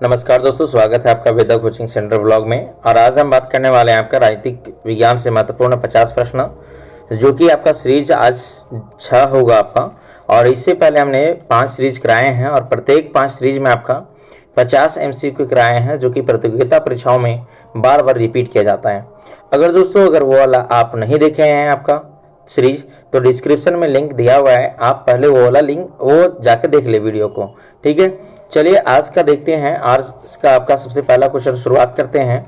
नमस्कार दोस्तों, स्वागत है आपका वेदा कोचिंग सेंटर ब्लॉग में। और आज हम बात करने वाले हैं आपका राजनीतिक विज्ञान से महत्वपूर्ण 50 प्रश्न, जो कि आपका सीरीज आज 6 होगा आपका। और इससे पहले हमने 5 सीरीज कराए हैं और प्रत्येक 5 सीरीज में आपका 50 MCQ कराए हैं, जो कि प्रतियोगिता परीक्षाओं में बार बार रिपीट किया जाता है। अगर वो वाला आप नहीं देखे हैं आपका सीरीज, तो डिस्क्रिप्शन में लिंक दिया हुआ है, आप पहले वो वाला लिंक वो जाके देख ले वीडियो को। ठीक है, चलिए आज का देखते हैं। आज का आपका सबसे पहला क्वेश्चन शुरुआत करते हैं।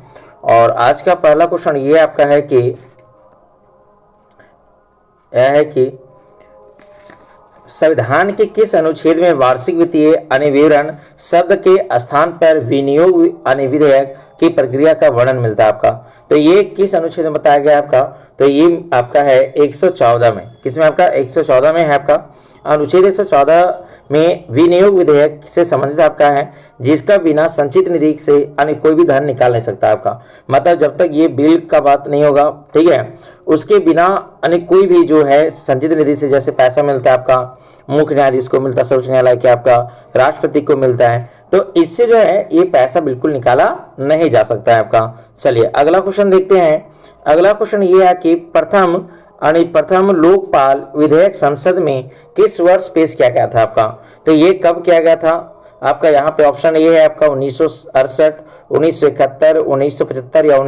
और आज का पहला क्वेश्चन ये आपका है कि यह है कि संविधान के किस अनुच्छेद में वार्षिक वित्तीय अनुविवरण शब्द के स्थान पर विनियोग अनुविधेयक की प्रक्रिया का वर्णन मिलता है आपका? तो ये किस अनुच्छेद में बताया गया आपका? तो ये आपका है 114 में। किसमें आपका? 114 में है आपका। अनुच्छेद 114 में विनियोग विधेयक से संबंधित आपका है, जिसका बिना संचित निधि से अन्य कोई भी धन निकाल नहीं सकता आपका। मतलब जब तक ये बिल का बात नहीं होगा, ठीक है, उसके बिना अन्य कोई भी जो है संचित निधि से, जैसे पैसा मिलता है आपका मुख्य न्यायाधीश को मिलता है, सर्वोच्च न्यायालय के आपका राष्ट्रपति को मिलता है, तो इससे जो है ये पैसा बिल्कुल निकाला नहीं जा सकता है आपका। चलिए अगला क्वेश्चन देखते हैं। अगला क्वेश्चन ये है कि प्रथम लोकपाल विधेयक संसद में किस वर्ष पेश किया गया था आपका? तो ये कब किया गया था आपका? यहाँ पे ऑप्शन ये है आपका 1968, 1971, 1975 या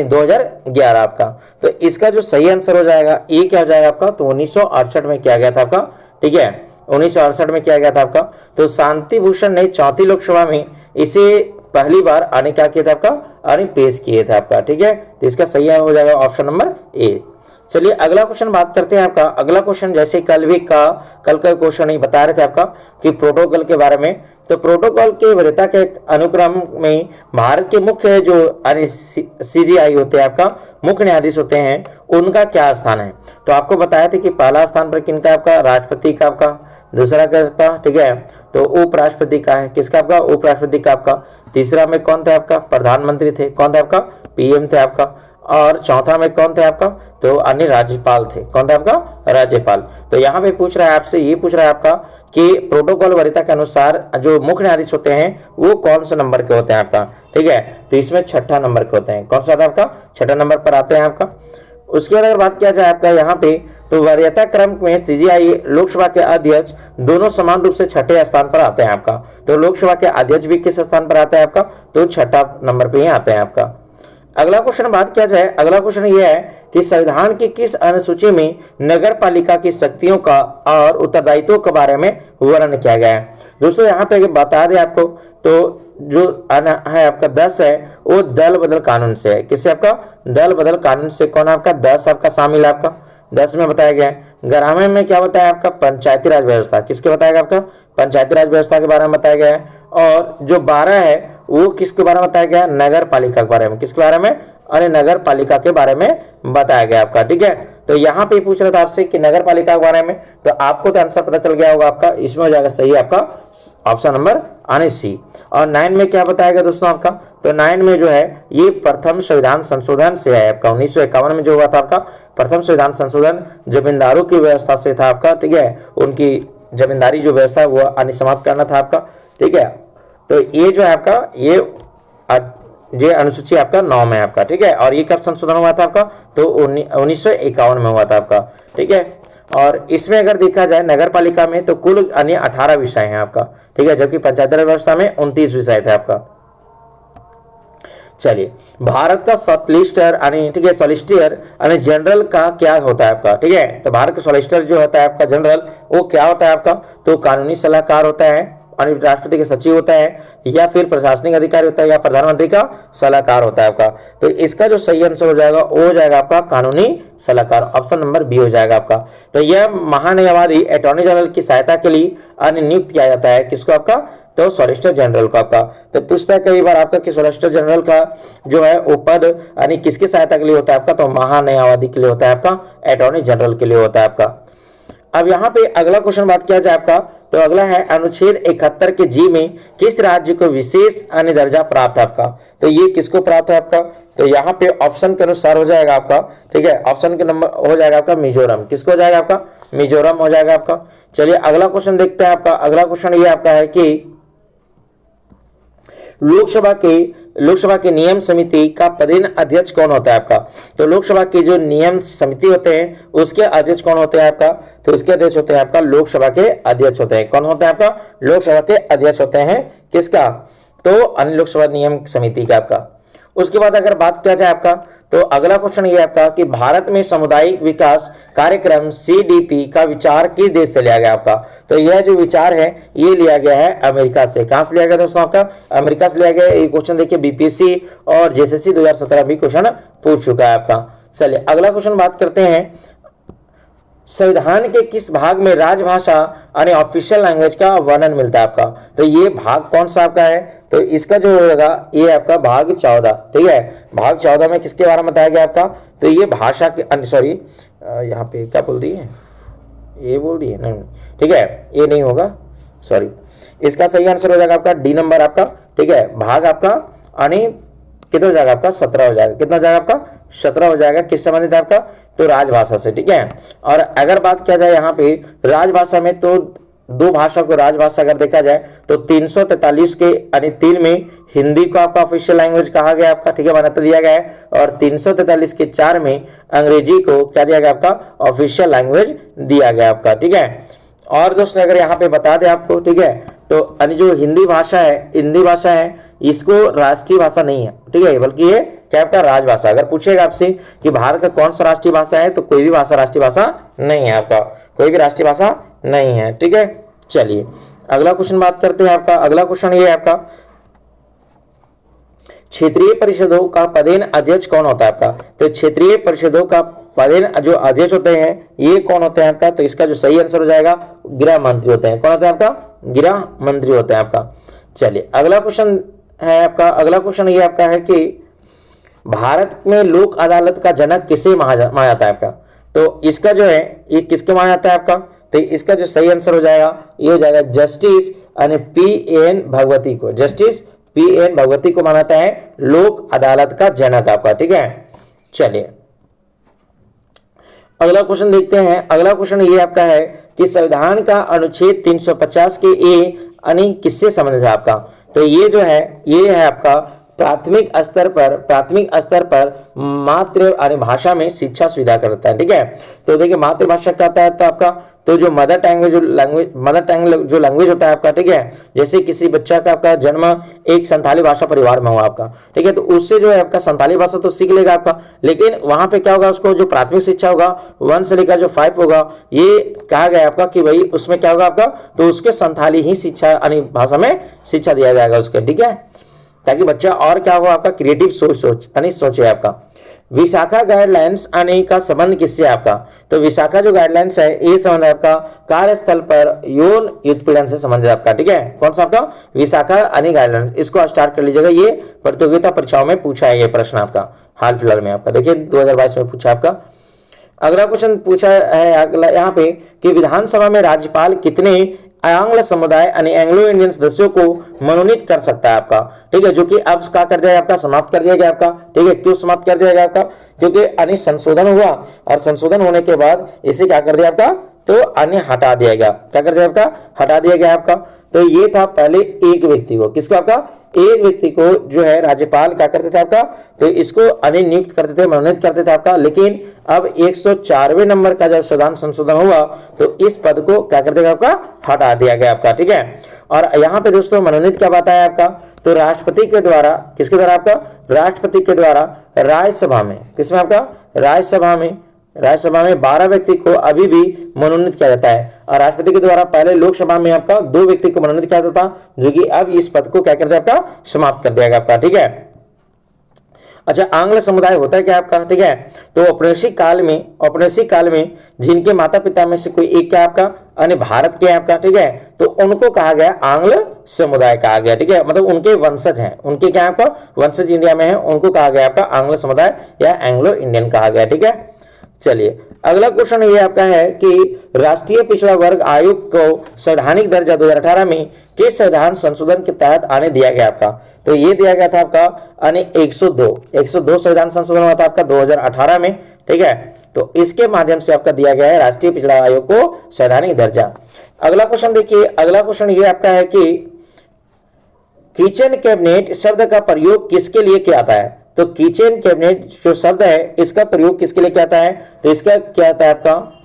2011 आपका। तो इसका जो सही आंसर हो जाएगा ये क्या हो जाएगा आपका? तो 1968 में किया गया था आपका। ठीक है, 1968 में किया गया था आपका। तो शांति भूषण ने 4थी लोकसभा में इसे पहली बार क्या किया था आपका? पेश किए थे आपका। ठीक है, तो इसका सही हो जाएगा ऑप्शन नंबर ए। चलिए अगला क्वेश्चन बात करते हैं आपका। अगला क्वेश्चन जैसे कल का क्वेश्चन ही बता रहे थे आपका कि प्रोटोकॉल के बारे में। तो प्रोटोकॉल के वरीयता के अनुक्रम में भारत के मुख्य जो CJI होते हैं आपका, मुख्य न्यायाधीश होते हैं, उनका क्या स्थान है? तो आपको बताया था कि पहला स्थान पर किनका आपका? राष्ट्रपति का आपका। दूसरा किसका? ठीक है, तो उपराष्ट्रपति का है। किसका आपका? उपराष्ट्रपति का आपका। तीसरा में कौन थे आपका? प्रधानमंत्री थे। कौन थे आपका? PM थे आपका। और चौथा में कौन थे आपका? तो अन्य राज्यपाल थे। कौन था आपका? राज्यपाल। तो यहाँ पे पूछ रहा है आपसे, ये पूछ रहा है आपका कि प्रोटोकॉल वरीयता के अनुसार जो मुख्य न्यायाधीश होते हैं वो कौन से नंबर के होते हैं आपका? ठीक है, तो इसमें 6ठा नंबर के होते हैं। कौन सा था आपका? 6ठा नंबर पर आते हैं आपका। उसके बाद अगर बात किया जाए आपका यहाँ पे, तो वरीयता क्रम में CJI लोकसभा के अध्यक्ष दोनों समान रूप से 6ठे स्थान पर आते हैं आपका। तो लोकसभा के अध्यक्ष भी किस स्थान पर आता है आपका? तो 6ठा नंबर पे ही आते हैं आपका। अगला क्वेश्चन बात किया जाए, अगला क्वेश्चन ये है कि संविधान की किस अनुसूची में नगर पालिका की शक्तियों का और उत्तरदायित्वों के बारे में वर्णन किया गया है? दोस्तों यहाँ पे बता दें आपको, तो जो है आपका 10 है वो दल बदल कानून से है। किससे आपका? दल बदल कानून से। कौन आपका? 10 आपका शामिल है आपका। 10 में बताया गया है। 11वें में क्या बताया आपका? पंचायती राज व्यवस्था। किसके बताया आपका? पंचायती राज व्यवस्था के बारे में बताया गया है। और जो 12 है वो किसके बारे में बताया गया? नगर पालिका के बारे में। किसके बारे में? अरे नगर पालिका के बारे में बताया गया आपका। ठीक है, तो यहाँ पे पूछ रहा था आपसे कि नगर पालिका के बारे में, तो आपको तो आंसर पता चल गया होगा आपका। इसमें हो जाएगा सही आपका ऑप्शन नंबर C। और 9 में क्या बताया गया दोस्तों आपका? तो 9 में जो है ये प्रथम संविधान संशोधन से है आपका। 1951 में जो हुआ था आपका प्रथम संविधान संशोधन, जमींदारों की व्यवस्था से था आपका। ठीक है, उनकी जमींदारी जो व्यवस्था है वो समाप्त करना था आपका। ठीक है, तो ये जो है आपका ये अनुसूची आपका 9 में है आपका। ठीक है, और ये कब संशोधन हुआ था आपका? तो 1951 में हुआ था आपका। ठीक है, और इसमें अगर देखा जाए नगर पालिका में तो कुल अन्य 18 विषय हैं आपका। ठीक है, जबकि पंचायती राज व्यवस्था में 29 विषय थे आपका। चलिए, भारत का सॉलिसिटर ठीक है, सॉलिसिटर जनरल का क्या होता है आपका? ठीक है, तो भारत का सॉलिसिटर जो होता है आपका जनरल, वो क्या होता है आपका? तो कानूनी सलाहकार होता है, राष्ट्रपति के सचिव होता है, या फिर प्रशासनिक अधिकारी होता है, या प्रधानमंत्री का सलाहकार होता है आपका। तो इसका जो सही आंसर हो जाएगा वो हो जाएगा आपका कानूनी सलाहकार। ऑप्शन नंबर B हो जाएगा आपका। तो यह महान्यायवादी अटॉर्नी जनरल की सहायता के लिए नियुक्त किया जाता है। किसको आपका? तो सॉलिसिटर जनरल को आपका। तो पूछता है कई बार आपका कि सॉलिसिटर जनरल का जो है वो पद किसकी सहायता के लिए होता है आपका? तो महान्यायवादी के लिए होता है आपका, अटॉर्नी जनरल के लिए होता है आपका। अब यहाँ पे अगला क्वेश्चन बात किया जाए आपका, तो अगला है अनुच्छेद 71 के G में किस राज्य को विशेष अन्य दर्जा प्राप्त है आपका? तो ये किसको प्राप्त है आपका? तो यहाँ पे ऑप्शन के अनुसार हो जाएगा आपका। ठीक है, ऑप्शन के नंबर हो जाएगा आपका मिजोरम। किसको हो जाएगा आपका? मिजोरम हो जाएगा आपका। चलिए अगला क्वेश्चन देखते हैं आपका। अगला क्वेश्चन ये आपका है कि लोकसभा के नियम समिति का पदेन अध्यक्ष कौन होता है आपका? तो लोकसभा की जो नियम समिति होते हैं उसके अध्यक्ष कौन होते हैं आपका? तो उसके अध्यक्ष होते हैं आपका लोकसभा के अध्यक्ष होते हैं। कौन होता है आपका? लोकसभा के अध्यक्ष होते हैं। किसका? तो अन्य लोकसभा नियम समिति का आपका। उसके बाद अगर बात किया जाए आपका, तो अगला क्वेश्चन ये आपका कि भारत में सामुदायिक विकास कार्यक्रम CDP का विचार किस देश से लिया गया आपका? तो यह जो विचार है ये लिया गया है अमेरिका से। कहां से लिया गया दोस्तों आपका? अमेरिका से लिया गया। ये क्वेश्चन देखिए BPSC और JSSC 2017 भी क्वेश्चन पूछ चुका है आपका। चलिए अगला क्वेश्चन बात करते हैं, संविधान के किस भाग में राजभाषा यानी ऑफिशियल लैंग्वेज का वर्णन मिलता है आपका? तो ये भाग कौन सा आपका है? तो इसका जो होगा ये आपका भाग 14। ठीक है, भाग 14 में किसके बारे में बताया गया आपका? तो ये भाषा के सॉरी यहाँ पे क्या बोल दिए, ये बोल दिए नहीं, ठीक है ये नहीं होगा, सॉरी। इसका सही आंसर हो जाएगा आपका D नंबर आपका। ठीक है, भाग आपका यानी कितना हो जाएगा आपका? 17 हो जाएगा। कितना हो जाएगा आपका? 17 हो जाएगा। किस संबंधित है आपका? तो राजभाषा से। ठीक है, और अगर बात किया जाए यहाँ पे राजभाषा में, तो दो भाषा को राजभाषा अगर देखा जाए तो 343 के यानी 3 में हिंदी को आपका ऑफिशियल लैंग्वेज कहा गया आपका। ठीक है, मान्यता दिया गया है। और 343 के 4 में अंग्रेजी को क्या दिया गया आपका? ऑफिशियल लैंग्वेज दिया गया आपका। ठीक है, और दोस्तों अगर यहाँ पे बता दें आपको, ठीक है, तो यानी जो हिंदी भाषा है इसको राष्ट्रीय भाषा नहीं है। ठीक है, बल्कि ये क्या आपका? राजभाषा। अगर पूछेगा आपसे कि भारत का कौन सा राष्ट्रीय भाषा है, तो कोई भी भाषा राष्ट्रीय भाषा नहीं है आपका, कोई भी राष्ट्रीय भाषा नहीं है। ठीक है, चलिए अगला क्वेश्चन बात करते हैं आपका। अगला क्वेश्चन ये है आपका, क्षेत्रीय परिषदों का पदेन अध्यक्ष कौन होता है आपका? तो क्षेत्रीय परिषदों का पदेन जो अध्यक्ष होते हैं ये कौन होते हैं आपका? तो इसका जो सही आंसर हो जाएगा गृह मंत्री होते हैं। कौन होता है आपका? गृह मंत्री होते हैं आपका। चलिए अगला क्वेश्चन है आपका। अगला क्वेश्चन ये आपका है कि भारत में लोक अदालत का जनक किसे माना जाता है आपका? तो इसका जो है ये किसके माना जाता है आपका? तो इसका जो सही आंसर हो जाएगा ये हो जाएगा जस्टिस यानी PN भगवती को। जस्टिस PN भगवती को माना जाता है लोक अदालत का जनक आपका। ठीक है, चलिए अगला क्वेश्चन देखते हैं। अगला क्वेश्चन ये आपका है कि संविधान का अनुच्छेद 350 के A यानी किससे संबंधित है आपका? तो ये जो है ये है आपका प्राथमिक स्तर पर मातृ यानी भाषा में शिक्षा सुविधा करता है। ठीक है, तो देखिए मातृभाषा क्या होता है तो आपका, तो जो मदर टंग जो लैंग्वेज होता है आपका। ठीक है, जैसे किसी बच्चा का आपका जन्म एक संथाली भाषा परिवार में हुआ आपका। ठीक है, तो उससे जो है आपका संथाली भाषा तो सीख लेगा आपका, लेकिन वहां पे क्या होगा, उसको जो प्राथमिक शिक्षा होगा 1 से लेकर जो 5 होगा, ये कहा गया आपका कि भाई उसमें क्या होगा आपका, तो उसके संथाली ही शिक्षा यानी भाषा में शिक्षा दिया जाएगा उसके। ठीक है, ताकि बच्चा और क्या हो आपका क्रिएटिव सोचे आपका। विशाखा गाइडलाइंस आने का संबंध किससे आपका? तो विशाखा जो गाइडलाइंस है ये संबंध आपका कार्यस्थल पर यौन उत्पीड़न से संबंधित आपका। ठीक है, कौन सा आपका? विशाखा आने गाइडलाइंस। इसको स्टार्ट कर लीजिएगा, ये प्रतियोगिता परीक्षाओं में पूछा है ये प्रश्न आपका हाल फिलहाल में आपका। देखिए 2022 में पूछा आपका। अगला क्वेश्चन पूछा है अगला यहाँ पे कि विधानसभा में राज्यपाल कितने आंग्ल समुदाय यानी एंग्लो इंडियन सदस्यों को मनोनीत कर सकता है आपका? ठीक है, जो कि अब क्या कर दिया आपका, समाप्त कर दिया गया आपका। ठीक है, क्यों समाप्त कर दिया गया आपका? क्योंकि अन्य संशोधन हुआ और संशोधन होने के बाद इसे क्या कर दिया आपका, तो अन्य हटा दिया गया। क्या कर दिया आपका? हटा दिया गया आपका। तो ये था पहले एक व्यक्ति को, किसको आपका? एक व्यक्ति को जो है राज्यपाल क्या करते थे आपका, तो इसको अन्य नियुक्त करते थे, मनोनीत करते थे आपका। लेकिन अब 104वें नंबर का जब संशोधन हुआ तो इस पद को क्या कर देगा आपका, हटा दिया गया आपका। ठीक है, और यहाँ पे दोस्तों मनोनीत क्या बात है आपका, तो राष्ट्रपति के द्वारा, किसके द्वारा आपका? राष्ट्रपति के द्वारा राज्यसभा में, किसमें आपका? राज्यसभा में 12 व्यक्ति को अभी भी मनोनीत किया जाता है। और राष्ट्रपति के द्वारा पहले लोकसभा में आपका 2 व्यक्ति को मनोनीत किया जाता था, जो कि अब इस पद को क्या कर दिया आपका, समाप्त कर दिया गया आपका। ठीक है, अच्छा आंग्ल समुदाय होता है क्या आपका? ठीक है, तो औपनिवेशिक काल में जिनके माता पिता में से कोई एक क्या आपका अन्य भारत के आपका। ठीक है, तो उनको कहा गया आंग्ल समुदाय कहा गया। ठीक है, मतलब उनके वंशज हैं, उनके क्या आपका वंशज इंडिया में है, उनको कहा गया आपका आंग्ल समुदाय या एंग्लो इंडियन कहा गया। ठीक है, चलिए अगला क्वेश्चन ये आपका है कि राष्ट्रीय पिछड़ा वर्ग आयोग को संवैधानिक दर्जा 2018 में किस संविधान संशोधन के तहत आने दिया गया आपका? तो ये दिया गया था आपका आने 102 संविधान संशोधन हुआ था आपका 2018 में। ठीक है, तो इसके माध्यम से आपका दिया गया है राष्ट्रीय पिछड़ा आयोग को संवैधानिक दर्जा। अगला क्वेश्चन देखिए, अगला क्वेश्चन ये आपका है कि किचन कैबिनेट शब्द का प्रयोग किसके लिए किया जाता है? तो किचन कैबिनेट जो शब्द है इसका प्रयोग किसके लिए किया जाता है? तो इसका क्या आता है आपका,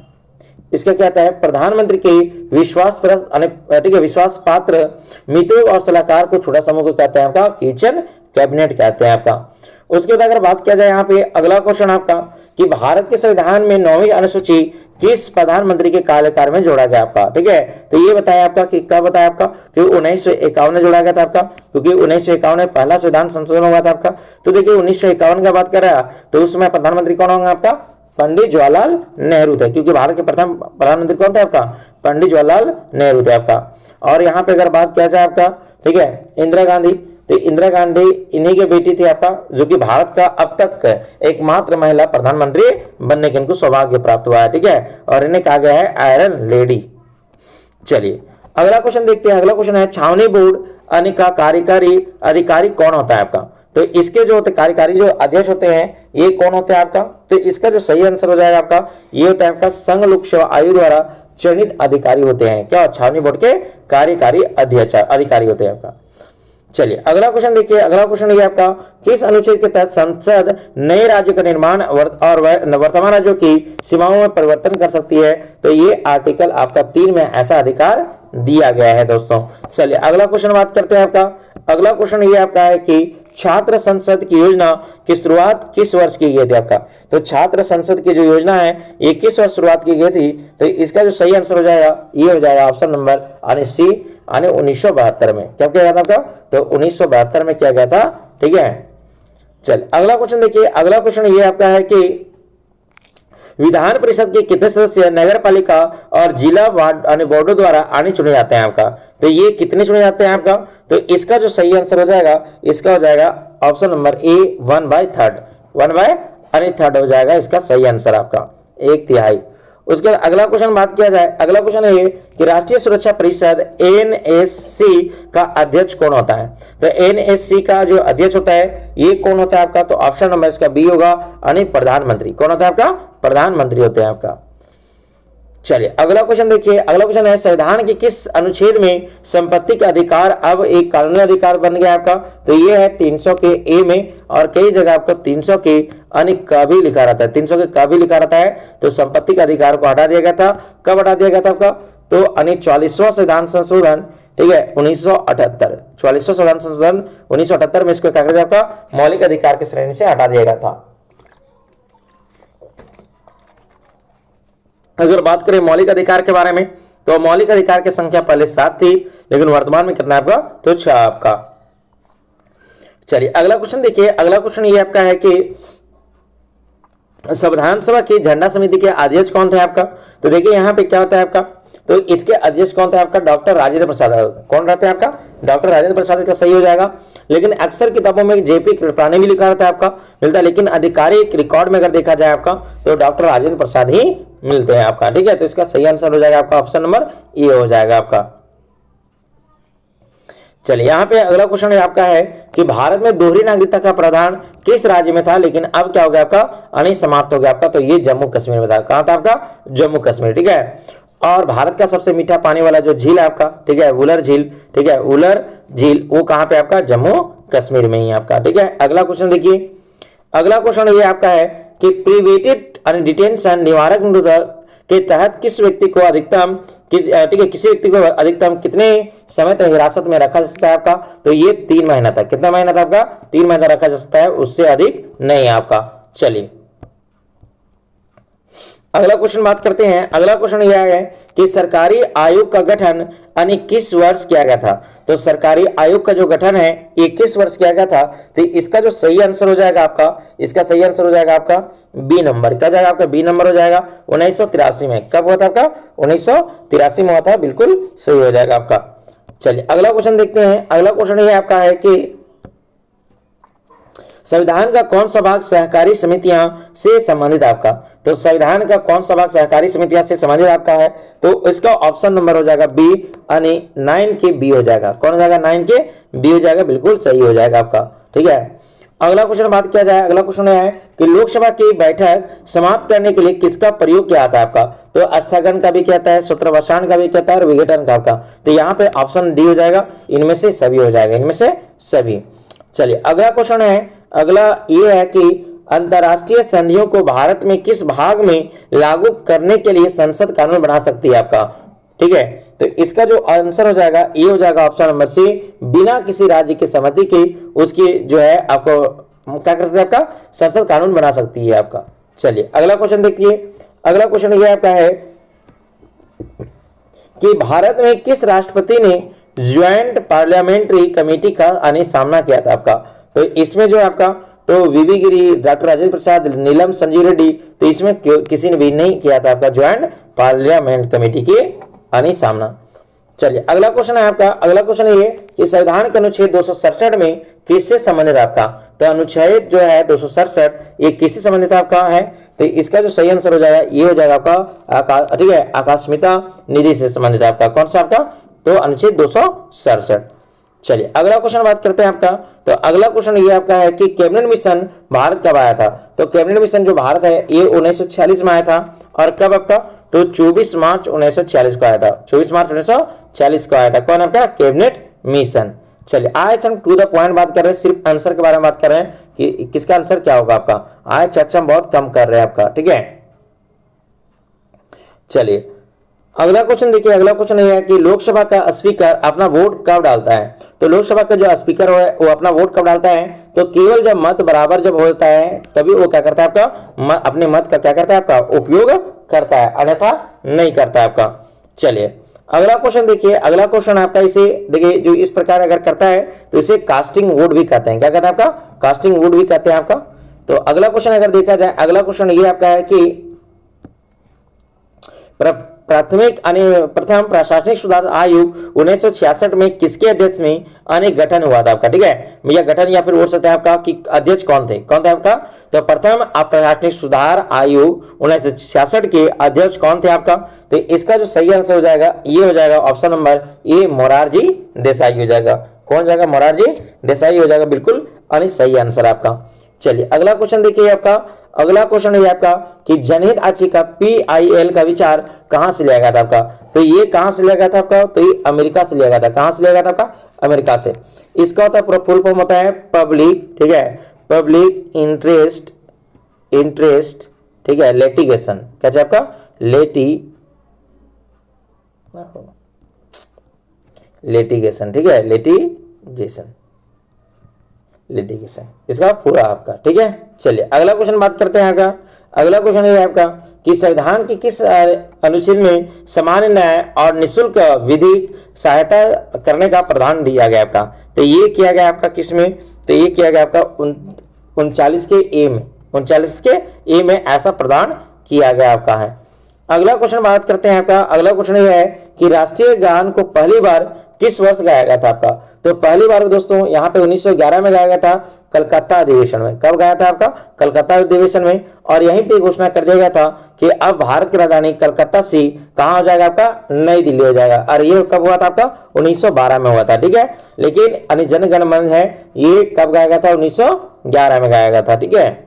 इसका क्या आता है, प्रधानमंत्री के विश्वास ठीक है विश्वास पात्र मित्रों और सलाहकार को छोटा समूह को कहते हैं आपका किचन कैबिनेट कहते हैं आपका। उसके बाद अगर बात किया जाए यहाँ पे अगला क्वेश्चन आपका कि भारत के संविधान में 9वीं अनुसूची किस प्रधानमंत्री के कार्यकाल में जोड़ा गया आपका? ठीक है, तो ये बताया आपका कि कब बताया आपका कि 1951 में जोड़ा गया था आपका, क्योंकि 1951 में पहला संविधान संशोधन हुआ था आपका। तो देखिए 1951 का बात कर रहा है तो उसमें प्रधानमंत्री कौन होंगे आपका? पंडित जवाहरलाल नेहरू थे, क्योंकि भारत के प्रथम प्रधानमंत्री कौन थे आपका? पंडित जवाहरलाल नेहरू थे आपका। और यहाँ पे अगर बात किया जाए आपका, ठीक है, इंदिरा गांधी, तो इंदिरा गांधी इन्हीं के बेटी थी आपका, जो कि भारत का अब तक एकमात्र महिला प्रधानमंत्री बनने के इनको सौभाग्य प्राप्त हुआ है। ठीक है, और इन्हें कहा गया है आयरन लेडी। चलिए अगला क्वेश्चन देखते हैं। अगला क्वेश्चन है छावनी बोर्ड का कार्यकारी अधिकारी कौन होता है आपका? तो इसके जो होते कार्यकारी जो अध्यक्ष होते हैं ये कौन होते हैं आपका? तो इसका जो सही आंसर हो जाएगा आपका ये होता है आपका संघ लोक सेवा आयोग द्वारा चयनित अधिकारी होते हैं। क्या? छावनी बोर्ड के कार्यकारी अध्यक्ष अधिकारी होते हैं आपका। चलिए अगला क्वेश्चन देखिए। अगला क्वेश्चन ये आपका किस अनुच्छेद के तहत संसद नए राज्य का निर्माण और वर्तमान राज्यों की सीमाओं में परिवर्तन कर सकती है? तो ये आर्टिकल आपका 3 में ऐसा अधिकार दिया गया है दोस्तों। चलिए अगला क्वेश्चन बात करते हैं आपका। अगला क्वेश्चन ये आपका है कि छात्र संसद की योजना की शुरुआत किस वर्ष की गई थी आपका? तो छात्र संसद की जो योजना है ये किस वर्ष शुरुआत की गई थी? तो इसका जो सही आंसर हो जाएगा ये हो जाएगा ऑप्शन नंबर यानी सी यानी 1972 में। क्या किया गया था आपका? तो 1972 में किया गया था। ठीक है, चल अगला क्वेश्चन देखिए। अगला क्वेश्चन ये आपका है कि विधान परिषद के कितने सदस्य नगर पालिका और जिला वार्ड बोर्डों द्वारा आने चुने जाते हैं आपका? तो ये कितने चुने जाते हैं आपका? तो इसका जो सही आंसर हो जाएगा इसका हो जाएगा ऑप्शन नंबर ए 1/3 1/3 हो जाएगा इसका सही आंसर आपका 1/3। उसके बाद अगला क्वेश्चन बात किया जाए। अगला क्वेश्चन है कि राष्ट्रीय सुरक्षा परिषद एनएससी का अध्यक्ष कौन होता है? तो एनएससी का जो अध्यक्ष होता है ये कौन होता है आपका? तो ऑप्शन नंबर इसका बी होगा यानी प्रधानमंत्री। कौन होता है आपका? प्रधानमंत्री होते हैं आपका। चलिए अगला क्वेश्चन देखिए। अगला क्वेश्चन है संविधान के किस अनुच्छेद में संपत्ति का अधिकार अब एक कानूनी अधिकार बन गया आपका? तो ये है 300 के ए में, और कई जगह आपको 300 के अनिक का भी लिखा रहता है। 300 के का भी लिखा रहता है। तो संपत्ति का अधिकार को हटा दिया गया था। कब हटा दिया गया था आपका? तो 44वां संविधान संशोधन, ठीक है, 1978 44वां संविधान संशोधन 1978 में इसको क्या कर दिया आपका? मौलिक अधिकार की श्रेणी से हटा दिया गया था। अगर बात करें मौलिक अधिकार के बारे में तो मौलिक अधिकार की संख्या पहले 7 थी, लेकिन वर्तमान में कितना आपका? तो 6 आपका। चलिए अगला क्वेश्चन देखिए। अगला क्वेश्चन ये आपका है कि संविधान सभा की झंडा समिति के अध्यक्ष कौन थे आपका? तो देखिए यहाँ पे क्या होता है आपका? तो इसके अध्यक्ष कौन थे आपका? डॉक्टर राजेंद्र प्रसाद। कौन रहते हैं आपका? डॉक्टर राजेंद्र प्रसाद का सही हो जाएगा। लेकिन अक्सर किताबों में जेपी कृपलानी भी लिखा रहता है आपका मिलता है, लेकिन आधिकारिक रिकॉर्ड में अगर देखा जाए आपका तो डॉक्टर राजेंद्र प्रसाद ही मिलते हैं आपका। ठीक है, तो इसका सही आंसर हो जाएगा आपका ऑप्शन नंबर ए हो जाएगा आपका। चलिए यहाँ पे अगला क्वेश्चन आपका है कि भारत में दोहरी नागरिकता का प्रावधान किस राज्य में था लेकिन अब क्या हो गया आपका? अनी समाप्त हो गया आपका। तो ये जम्मू कश्मीर में था। कहां था आपका? जम्मू कश्मीर। ठीक है, और भारत का सबसे मीठा पानी वाला जो झील है आपका, ठीक है, वुलर झील, ठीक है, वुलर झील, वो कहां पे आपका? जम्मू कश्मीर में ही आपका। ठीक है, अगला क्वेश्चन देखिए। अगला क्वेश्चन ये आपका है कि प्रिवेंटिव डिटेंशन निवारक के तहत किस व्यक्ति को अधिकतम, ठीक है, किसी व्यक्ति को अधिकतम कितने समय तक हिरासत में रखा जा सकता है आपका? तो ये 3 महीना तक। कितना महीना था आपका? 3 महीना रखा जा सकता है, उससे अधिक नहीं आपका। चलिए अगला क्वेश्चन बात करते हैं। अगला क्वेश्चन यह है कि सरकारी आयोग का गठन यानी किस वर्ष किया गया था? तो सरकारी आयोग का जो गठन है ये किस वर्ष किया गया था? तो इसका जो सही आंसर हो जाएगा आपका, इसका सही आंसर हो जाएगा आपका बी नंबर। क्या जाएगा आपका? बी नंबर हो जाएगा 1983 में। कब हुआ था आपका? 1983 में हुआ था। बिल्कुल सही हो जाएगा आपका। चलिए अगला क्वेश्चन देखते हैं। अगला क्वेश्चन ये आपका है कि संविधान का कौन सा भाग सहकारी समितियां से संबंधित आपका? तो संविधान का कौन सा भाग सहकारी समितियां से संबंधित आपका है? तो इसका ऑप्शन नंबर हो जाएगा बी यानी 9 के बी हो जाएगा। कौन हो जाएगा? 9 के बी हो जाएगा। बिल्कुल सही हो जाएगा आपका। ठीक है, अगला क्वेश्चन बात किया जाए, अगला क्वेश्चन है कि लोकसभा की बैठक समाप्त करने के लिए किसका प्रयोग किया जाता है आपका? तो स्थगन का भी कहता है, सूत्रवसान का भी कहता है और विघटन का आपका। तो यहाँ पे ऑप्शन डी हो जाएगा, इनमें से सभी हो जाएगा, इनमें से सभी। चलिए अगला क्वेश्चन है, अगला ये है कि अंतरराष्ट्रीय संधियों को भारत में किस भाग में लागू करने के लिए संसद कानून बना सकती है आपका? ठीक है, तो इसका जो आंसर हो जाएगा ये हो जाएगा ऑप्शन नंबर सी, बिना किसी राज्य की सहमति की उसकी जो है आपको क्या कर सकते हैं, आपका संसद कानून बना सकती है आपका। चलिए अगला क्वेश्चन देखिए, अगला क्वेश्चन ये आपका है कि भारत में किस राष्ट्रपति ने ज्वाइंट पार्लियामेंट्री कमेटी का सामना किया था आपका? तो इसमें जो आपका तो वीवी गिरी, डॉक्टर राजेंद्र प्रसाद, नीलम संजीव रेड्डी, तो इसमें किसी ने भी नहीं किया था आपका ज्वाइंट पार्लियामेंट कमेटी के सामना। चलिए अगला क्वेश्चन है आपका, अगला क्वेश्चन ये कि संविधान के अनुच्छेद 267 में किससे संबंधित आपका? तो अनुच्छेद जो है 267 ये किससे संबंधित आपका है? तो इसका जो सही आंसर हो जाएगा ये हो जाएगा आपका ठीक है, आकस्मिकता निधि से संबंधित आपका। कौन सा आपका? तो अनुच्छेद 267। चलिए अगला क्वेश्चन बात करते हैं आपका, तो अगला क्वेश्चन ये आपका है कि कैबिनेट मिशन भारत कब आया था? तो कैबिनेट मिशन जो भारत है ये 1946 में आया था, और कब आपका? तो 24 मार्च 1946 को आया था, 24 मार्च 1946 को आया था। कौन आपका? Cabinet mission. चलिए आज हम टू द पॉइंट बात कर रहे हैं, सिर्फ आंसर के बारे में बात कर रहे हैं कि किसका आंसर क्या होगा आपका। आज चर्चा हम बहुत कम कर रहे हैं आपका, ठीक है। चलिए अगला क्वेश्चन देखिए, अगला क्वेश्चन यह है कि लोकसभा का स्पीकर अपना वोट कब डालता है? तो लोकसभा का जो स्पीकर है वो अपना वोट कब डालता है? तो केवल जब मत बराबर जब होता है तभी वो क्या करता है आपका, अपने मत का क्या करता है आपका उपयोग करता है, अन्यथा नहीं करता है आपका। चलिए अगला क्वेश्चन देखिए, अगला क्वेश्चन आपका इसे देखिए जो इस प्रकार अगर करता है तो इसे कास्टिंग वोट भी कहते हैं। क्या कहते हैं आपका? कास्टिंग वोट भी कहते हैं आपका। तो अगला क्वेश्चन अगर देखा जाए, अगला क्वेश्चन ये आपका है कि प्रथम प्रशासनिक सुधार आयोग 1966 में किसके अध्यक्ष में गठन हुआ था आपका? ठीक है भैया, गठन या फिर बोल सकते हैं आपका कि अध्यक्ष कौन थे, कौन थे आपका? तो प्रथम प्रशासनिक सुधार आयोग 1966 के अध्यक्ष कौन थे आपका? तो इसका जो सही आंसर हो जाएगा ये हो जाएगा option number A, Morarji Desai हो जाएगा। कौन जाएगा? मोरारजी देसाई हो जाएगा, बिल्कुल सही आंसर आपका। चलिए अगला क्वेश्चन देखिए आपका, अगला क्वेश्चन है आपका कि जनहित याचिका PIL का विचार कहां से लिया गया था आपका? तो ये कहां से लिया गया था आपका? तो ये अमेरिका से लिया गया था। कहां से लिया गया था आपका? अमेरिका से। इसका होता है पूरा फुल फॉर्म होता है पब्लिक, ठीक है, पब्लिक इंटरेस्ट ठीक है, लिटिगेशन। कैसे आपका? लिटिगेशन, ठीक है, लिटिगेशन इसका पूरा आपका, ठीक है। चलिए अगला क्वेश्चन बात करते हैं आपका, अगला क्वेश्चन ये है आपका कि संविधान की किस अनुच्छेद में सामान्य न्याय और निःशुल्क विधिक सहायता करने का प्रावधान दिया गया आपका? तो ये किया गया आपका किस में? तो ये किया गया आपका 39 के ए में, 39 के ए में ऐसा प्रावधान किया गया आपका है। अगला क्वेश्चन बात करते हैं आपका, अगला क्वेश्चन ये है कि राष्ट्रीय गान को पहली बार किस वर्ष गाया गया था आपका? तो पहली बार दोस्तों यहाँ पे 1911 में गाया गया था, कलकत्ता अधिवेशन में। कब गाया था आपका? कलकत्ता अधिवेशन में। और यहीं पे घोषणा कर दिया गया था कि अब भारत की राजधानी कलकत्ता से कहाँ हो जाएगा आपका? नई दिल्ली हो जाएगा। और ये कब हुआ था आपका? 1912 में हुआ था, ठीक है। लेकिन जन गण मन है ये कब गाया गया था? 1911 में गाया गया था, ठीक है।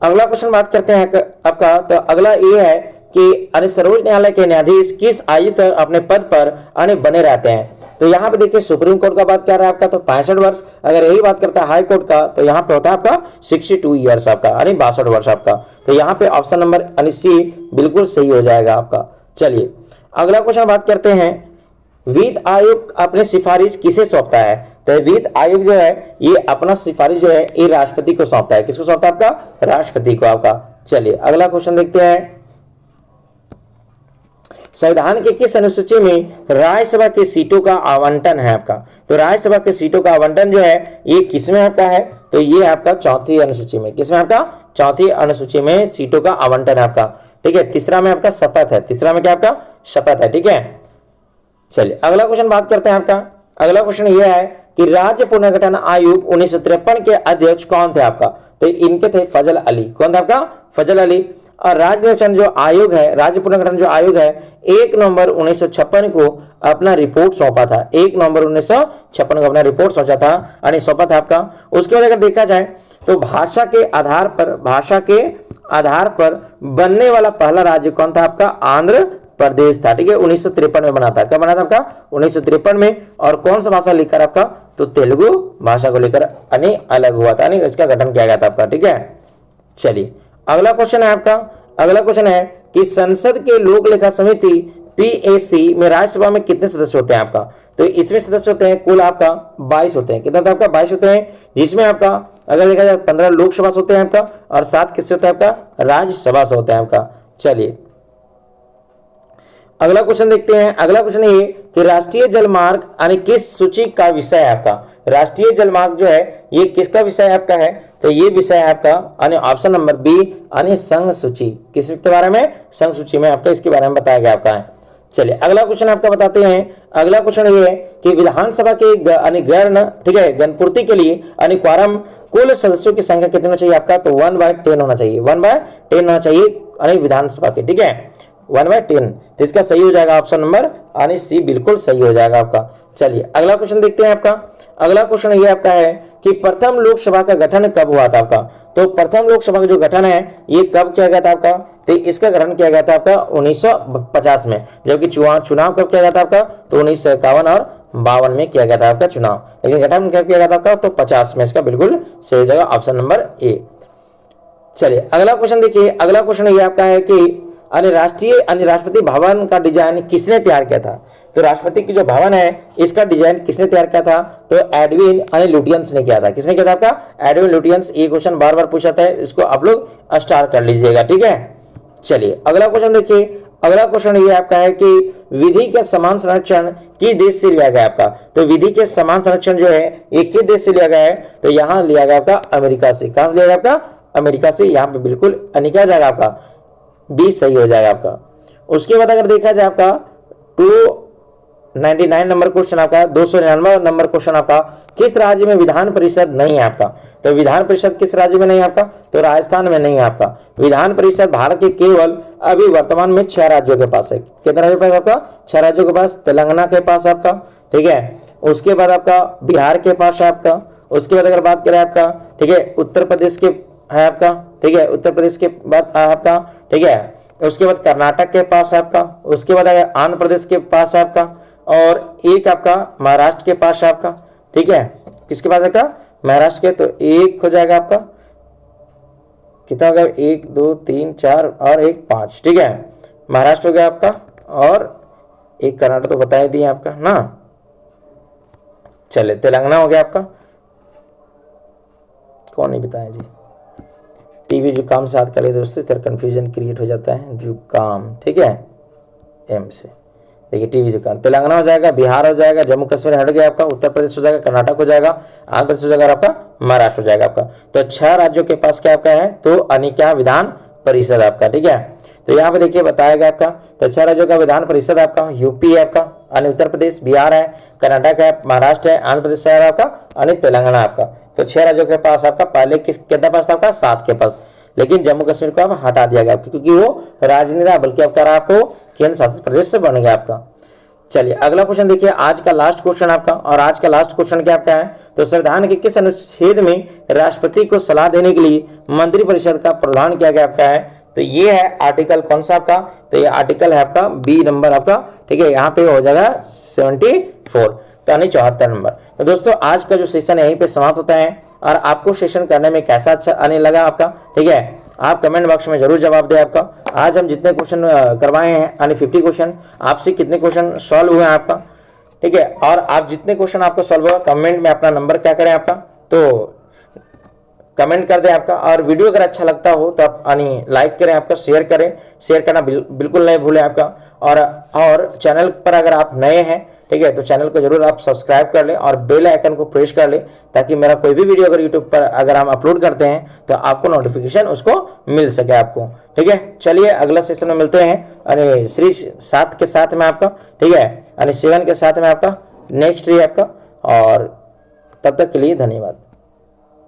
अगला क्वेश्चन बात करते हैं आपका, तो अगला ये है कि सर्वोच्च न्यायालय के न्यायाधीश किस आयु तक अपने पद पर बने रहते हैं? तो यहाँ पे देखिए सुप्रीम कोर्ट का बात कर रहा है आपका, तो 65 वर्ष। अगर यही बात करता है हाई कोर्ट का तो यहाँ पे होता है आपका 62 ईयर्स आपका, 62 वर्ष आपका। तो यहाँ पे ऑप्शन नंबर सी बिल्कुल सही हो जाएगा आपका। चलिए अगला क्वेश्चन बात करते हैं, वित्त आयोग अपने सिफारिश किसे सौंपता है? तो वित्त आयोग जो है ये अपना सिफारिश जो है ये राष्ट्रपति को सौंपता है। किसको सौंपता है आपका? राष्ट्रपति को आपका। चलिए अगला क्वेश्चन देखते हैं, संविधान के किस अनुसूची में राज्यसभा की सीटों का आवंटन है आपका? तो राज्यसभा की सीटों का आवंटन जो है ये किसमें आपका है? तो ये आपका चौथी अनुसूची में। किसमें आपका? चौथी अनुसूची में सीटों का आवंटन है आपका, ठीक है। तीसरा में आपका शपथ है, तीसरा में क्या आपका? शपथ है, ठीक है। चलिए अगला क्वेश्चन बात करते हैं आपका, अगला क्वेश्चन ये है कि राज्य पुनर्गठन आयोग 1953 के अध्यक्ष कौन थे आपका? तो इनके थे फजल अली। कौन था आपका? फजल अली। और राज्य निर्वाचन जो आयोग है, राज्य पुनर्गठन जो आयोग है, 1 नवंबर 1956 को अपना रिपोर्ट सौंपा था। 1 नवंबर 1956 को अपना रिपोर्ट सौंपा था आपका। उसके बाद अगर देखा जाए तो भाषा के आधार पर बनने वाला पहला राज्य कौन था आपका? आंध्र प्रदेश था। ठीक है, 1953 में बना था। कब बना था आपका? 1953 में। और कौन सा भाषा लेकर आपका? तो तेलुगु भाषा को लेकर अलग हुआ था, इसका गठन किया गया था आपका। ठीक है, चलिए अगला क्वेश्चन है आपका। अगला क्वेश्चन है कि संसद के लोक लेखा समिति PAC में राज्यसभा में कितने सदस्य होते हैं आपका? तो इसमें सदस्य होते हैं कुल आपका 22 होते हैं। कितना था आपका? 22 होते हैं, जिसमें आपका अगर देखा जाए 15 लोकसभा से होते हैं आपका और 7 किससे होता है आपका? राज्यसभा से होता है आपका। चलिए अगला क्वेश्चन देखते हैं। अगला क्वेश्चन ये कि राष्ट्रीय जलमार्ग यानी किस सूची का विषय है आपका? राष्ट्रीय जलमार्ग जो है ये किसका विषय आपका है? तो ये विषय है आपका ऑप्शन नंबर बी यानी संघ सूची। किसके बारे में? संघ सूची में आपका इसके बारे में बताया गया आपका है। चलिए अगला क्वेश्चन आपका बताते हैं। अगला क्वेश्चन ये है कि विधानसभा के ठीक है गणपूर्ति के लिए क्वारम कुल सदस्यों की संख्या कितनी होनी चाहिए आपका? तो 1/10 होना चाहिए। 1/10 होना चाहिए विधानसभा के। ठीक है, 1/10। तो इसका सही हो जाएगा ऑप्शन नंबर सी, बिल्कुल सही हो जाएगा आपका। चलिए अगला क्वेश्चन देखते हैं आपका। अगला क्वेश्चन ये आपका है कि प्रथम लोकसभा का गठन कब हुआ था आपका? तो प्रथम लोकसभा का जो गठन है ये कब किया गया था आपका? तो इसका गठन किया गया था आपका 1950 में। जबकि चुनाव कब किया गया था आपका? तो 1951 और 52 में किया गया था आपका चुनाव। लेकिन गठन कब किया गया था आपका? तो 50 में। इसका बिल्कुल सही हो जाएगा ऑप्शन नंबर ए। चलिए अगला क्वेश्चन देखिए। अगला क्वेश्चन ये आपका है कि राष्ट्रपति भवन का डिजाइन किसने तैयार किया था? तो राष्ट्रपति की जो भवन है इसका डिजाइन किसने तैयार किया था? तो एडविन लुटियंस ने किया था। किसने किया था आपका? Edwin Lutyens. ये क्वेश्चन बार बार पूछा था, इसको आप लोग स्टार कर लीजिएगा। ठीक है, चलिए अगला क्वेश्चन देखिए। अगला क्वेश्चन ये आपका है कि विधि के समान संरक्षण किस देश से लिया गया आपका? तो विधि के समान संरक्षण जो है ये किस देश से लिया गया है? तो यहाँ लिया गया आपका अमेरिका से। कहां से लिया गया आपका? अमेरिका से। यहाँ पे बिल्कुल क्या हो जाएगा आपका? बी सही हो जाएगा आपका। उसके बाद अगर देखा जाए आपका 299 नंबर क्वेश्चन आपका, 299 नंबर क्वेश्चन आपका, किस राज्य में विधान परिषद नहीं है आपका? तो विधान परिषद किस राज्य में नहीं है आपका? तो राजस्थान में नहीं है आपका। विधान परिषद भारत के केवल अभी वर्तमान में 6 राज्यों के पास है। कितने राज्यों के पास आपका? 6 राज्यों के पास। तेलंगाना के पास आपका, ठीक है, उसके बाद आपका बिहार के पास है आपका, उसके बाद अगर बात करें आपका, ठीक है, उत्तर प्रदेश के है आपका, ठीक है, उत्तर प्रदेश के बाद आपका, ठीक है, उसके बाद कर्नाटक के पास है आपका, उसके बाद आंध्र प्रदेश के पास है आपका, और एक आपका महाराष्ट्र के पास है आपका। ठीक है, किसके पास है आपका? महाराष्ट्र के। तो एक हो जाएगा आपका, कितना होगा? 1 2 3 4 और 1 5। ठीक है, महाराष्ट्र हो गया आपका, और एक कर्नाटक तो बता ही दिए आपका ना। चले तेलंगाना हो गया आपका, कौन नहीं बताया जी? टीबी जुकाम से हाथ कर ले दोस्तों, इस तरह कन्फ्यूजन क्रिएट हो जाता है। जुकाम, ठीक है, एम से। देखिए टीबी जुकाम तेलंगाना हो जाएगा, बिहार हो जाएगा, जम्मू कश्मीर हट गया आपका, उत्तर प्रदेश हो जाएगा, कर्नाटक हो जाएगा, आंध्र प्रदेश हो जाएगा, आपका महाराष्ट्र हो जाएगा आपका। तो 6 राज्यों के पास क्या आपका है? तो क्या विधान परिषद आपका। ठीक है, तो यहाँ पे देखिए बताया गया आपका, तो 6 राज्यों का विधान परिषद आपका यूपी है आपका, उत्तर प्रदेश, बिहार है, कर्नाटक है, महाराष्ट्र है, आंध्र प्रदेश है आपका, तेलंगाना आपका। तो 6 राज्यों के पास आपका पहले कितना पास था आपका? 7 के पास। लेकिन जम्मू कश्मीर को अब हटा दिया गया क्योंकि वो राज्य नहीं रहा, बल्कि आपका आपको केंद्र शासित प्रदेश से बन गया आपका। चलिए अगला क्वेश्चन देखिए, आज का लास्ट क्वेश्चन आपका, और आज का लास्ट क्वेश्चन क्या आपका है? तो संविधान के किस अनुच्छेद में राष्ट्रपति को सलाह देने के लिए मंत्रिपरिषद का प्रावधान किया गया आपका है? तो ये है आर्टिकल कौन सा आपका? तो ये आर्टिकल है आपका बी नंबर आपका। ठीक है, यहाँ पे हो जाएगा 74, तो 74 नंबर। तो दोस्तों आज का जो सेशन यहीं पे समाप्त होता है, और आपको सेशन करने में कैसा अच्छा आने लगा आपका, ठीक है, आप कमेंट बॉक्स में जरूर जवाब दें आपका। आज हम जितने क्वेश्चन करवाए हैं 50 क्वेश्चन, आपसे कितने क्वेश्चन सॉल्व हुए हैं आपका, ठीक है, और आप जितने क्वेश्चन आपको सॉल्व हुआ कमेंट में अपना नंबर क्या करें आपका, तो कमेंट कर दें आपका। और वीडियो अगर अच्छा लगता हो तो आप लाइक करें आपका, शेयर करें, शेयर करना बिल्कुल नहीं भूलें आपका। और चैनल पर अगर आप नए हैं, ठीक है, तो चैनल को जरूर आप सब्सक्राइब कर लें और बेल आइकन को प्रेस कर लें, ताकि मेरा कोई भी वीडियो अगर यूट्यूब पर अगर हम अपलोड करते हैं तो आपको नोटिफिकेशन उसको मिल सके आपको। ठीक है, चलिए अगला सेशन में मिलते हैं श्री 7 के साथ में आपका, ठीक है, 7 के साथ में आपका नेक्स्ट डे आपका, और तब तक के लिए धन्यवाद।